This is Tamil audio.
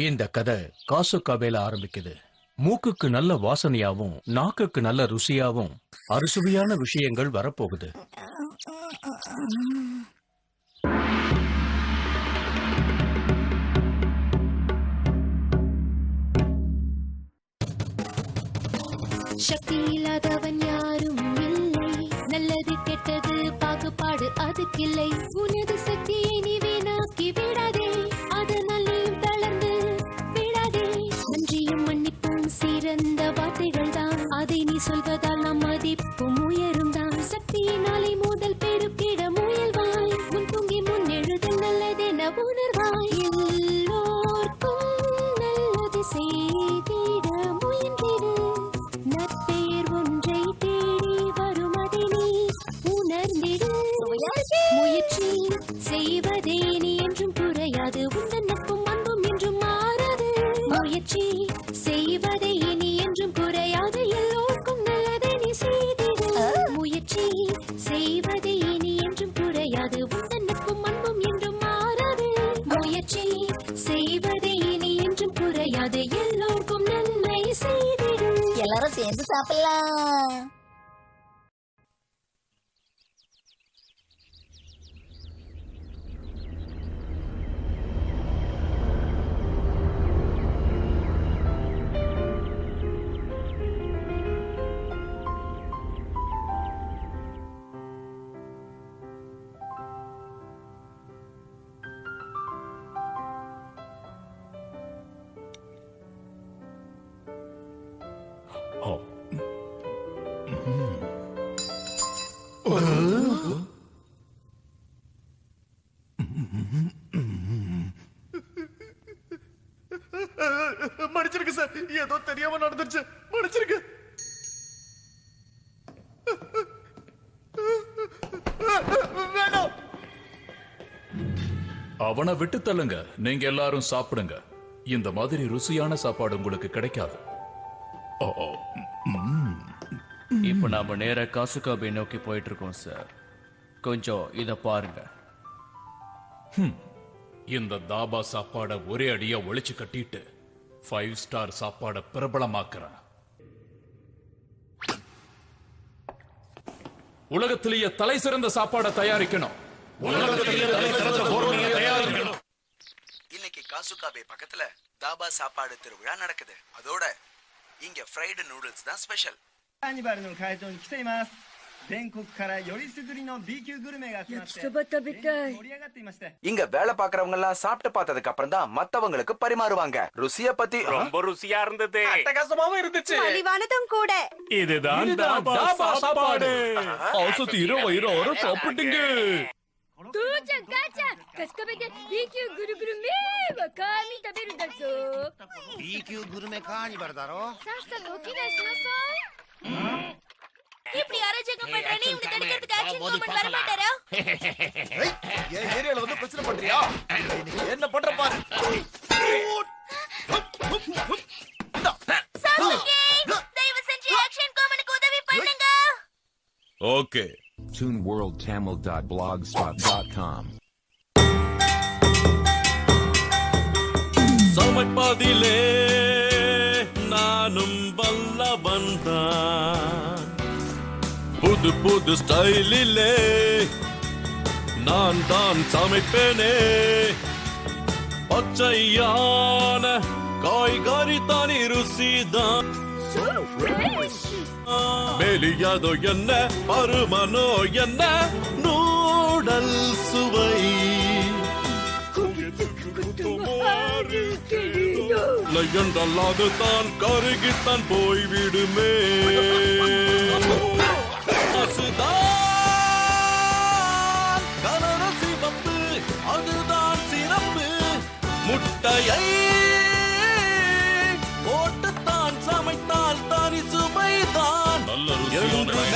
இந்த கதை காசுகாபேல ஆரம்பிக்குது. மூக்குக்கு நல்ல வாசனையாவும் நாக்குக்கு நல்ல ருசியாவும் அறுசுவையான விஷயங்கள் வரப்போகுது. சக்தி இல்லாதவன் யாரும் இல்லை, நல்லது கெட்டது பாகுபாடு அதுக்கில்லை. உனது சக்தியை நீ வீணாக்கி விடாதே, அதனால் நீயும் தளர்ந்து விடாதே. நன்றியும் மன்னிப்பும் சிறந்த வார்த்தைகள் தான், அதை நீ சொல்வதால் நாம் மதிப்பும் உயரும் தான். சக்தியினாலே முதல் பெருக்கிட முயல்வாய், உன் தூங்கி முன் எழுதல் நல்லதென உணர்வாய். எல்லோர்க்கும் நல்லது செய்திட முயன்றிடு, நற்பெயர் ஒன்றை தேடி வரும் அதை நீ உணர்ந்திடு. முயற்சி செய்வதே நீ என்றும் குறையாது, உந்தன் நட்பும் அன்பும் என்றும் மாறாது. முயற்சி செய்வதே நீ என்றும் குறையாது, எல்லோருக்கும் நல்லதை நீ செய்திடு. முயற்சி செய்வதே நீ என்றும் குறையாது, உந்தன் நட்பும் அன்பும் என்றும் மாறாது. முயற்சி செய்வதே நீ என்றும் குறையாது, எல்லோருக்கும் நன்மை செய்திடு. எல்லாரும் சேர்ந்து சாப்பிடலாம். மன்னிச்சிருக்க சார், ஏதோ தெரியாம நடந்துருச்சு, மன்னிச்சிருக்க. வேணாம். அவனை விட்டு தள்ளுங்க, நீங்க எல்லாரும் சாப்பிடுங்க. இந்த மாதிரி ருசியான சாப்பாடு உங்களுக்கு கிடைக்காது. இப்ப நாம நேரா காசுகாபே நோக்கி போயிட்டு இருக்கோம் சார். கொஞ்சம் இத பாருங்க. இந்த தாபா சாப்பாட ஒரே அடியா ஒளிச்சு கட்டிட்டு 5 ஸ்டார் சாப்பாட பிரபலமாக்குறேன். உலகத்திலேயே தலை சிறந்த சாப்பாட தயாரிக்கணும். இன்னைக்கு காசுகாபே பக்கத்துல தாபா சாப்பாடு திருவிழா நடக்குது. அதோட இங்க ஃப்ரைடு நூடுல்ஸ் தான் ஸ்பெஷல். カーニバルの会場に来ています。全国からよりすぐりの B 級グルメが集まって盛り上がっていまして、 இங்க வேலை பாக்குறவங்க எல்லாம் சாப்பிட்டு பார்த்ததுக்கு அப்புறம் தான் மத்தவங்களுக்கு பரிமாறுவாங்க. ருசிய பத்தி ரொம்ப ருசியா இருந்தது, அட்டகாசமாவும் இருந்துச்சு. மலிவானதும் கூட. இதுதான் தாபா சாப்பாடு. ஆசை தீர வயிறார சாப்பிட்டுங்க. 父ちゃん母ちゃん、カスカベで B 級グルグルメはカーミ食べるんだぞ。 B 級グルメカーニバルだろ。さっさとお着替えしなさい。இப்படி அராஜகம் பண்றேன்னு இவங்க தடுக்கிறதுக்கு ஆக்ஷன் மூவ்மென்ட் வர மாட்டாரா? ஏன் ஏரியால வந்து பிரச்சனை பண்றியா? என்ன பண்ற பாரு. சாப்பிடுங்க. தயவு செஞ்சு ஆக்ஷன் மூவ்மென்ட்க்கு உதவி பண்ணுங்க. Okay. TuneWorldTamil.blogspot.com. சமைப்பதிலே நானும் வல்லவன்தான். புது புது ஸ்டைலிலே நான் தான் சமைப்பேனே. பச்சையான காய்கறி தனி ருசிதான். மெலியதோ என்ன பருமனோ என்ன நூடல் சுவை என்றால் அதுதான் கருகித்தான் போய்விடுமே. கலர சிவப்பு அதுதான் சிறப்பு. முட்டையை போட்டுத்தான் சமைத்தால் தனி சுவைதான். நல்ல ருசியான